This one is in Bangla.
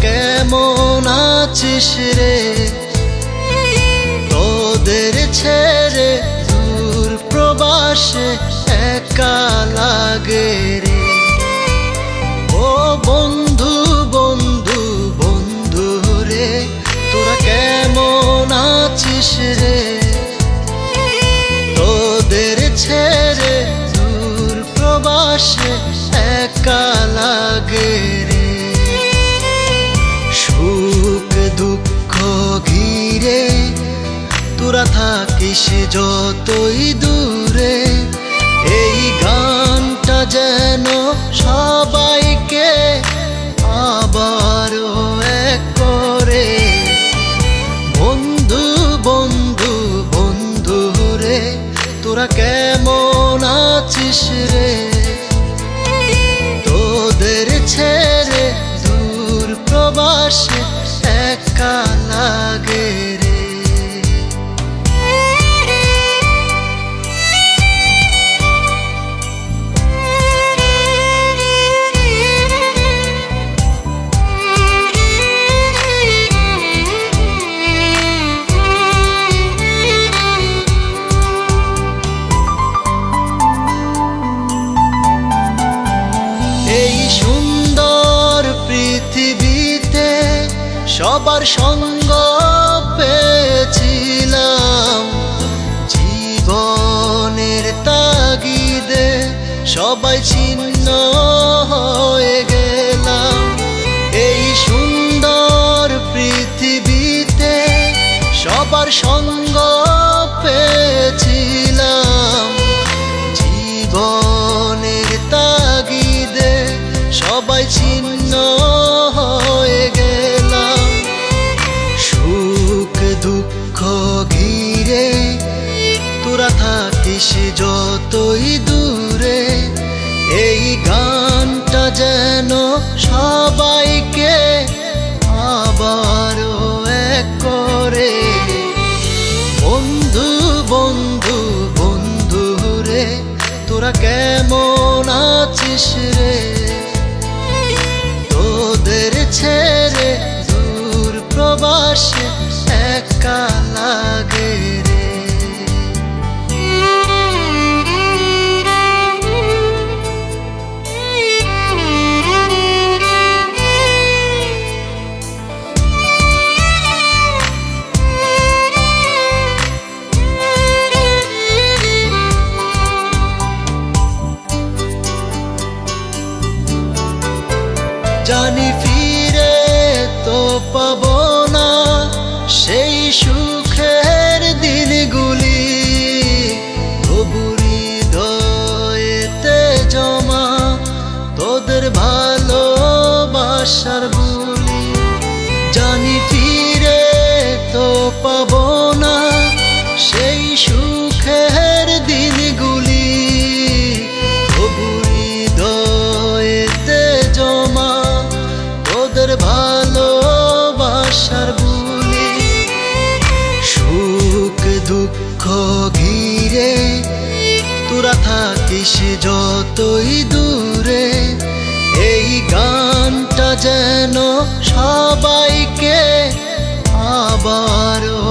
কেমন আছিস রে? তোদের ছেড়ে দূর প্রবাসে একা লাগে রে। ও বন্ধু বন্ধু বন্ধু রে, তোরা কেমন আছিস রে? তোদের ছেড়ে দূর প্রবাসে একা লাগে রে। সুখ দুঃখ ঘিরে তোরা থাকিস যতই দূরে, এই গানটা যেন সবাইকে আবারও এক করে। বন্ধু বন্ধু বন্ধু রে, তোরা কেমন আছিস রে? তোদের ছেড়ে দূর প্রবাসে একা লাগে রে। এই সুন্দর পৃথিবীতে সবার সঙ্গ পেয়েছিলাম, জীবনের তাগিদে সবাই ছিন্ন হয়ে গেলাম। এই সুন্দর পৃথিবীতে সবার সঙ্গ পেয়েছিলাম, জীবনের তাগিদে সবাই ছিন্ন হয়ে গেলাম। সুখ দুঃখ ঘিরে তোরা থাকিস যতই দূরে, এই গানটা যেন সবাইকে আবারও এক করে। বন্ধু বন্ধু বন্ধু রে, তোরা কেমন আছিস রে? তোদের ছেড়ে দূর প্রবাসে একা লাগে রে। জানি ফিরে তো পাবো না সেই সুখের দিনগুলি, তবু হৃদয়েতে জমা তোদের ভালোবাসার বুলি। জানি ফিরে তো পাবো না সেই সুখের দিনগুলি, তবু হৃদয়েতে জমা তোদের ভালোবাসার বুলি। সুখ দুঃখ ঘিরে তোরা থাকিস যতই দূরে, এই গানটা যেন সবাইকে আবারও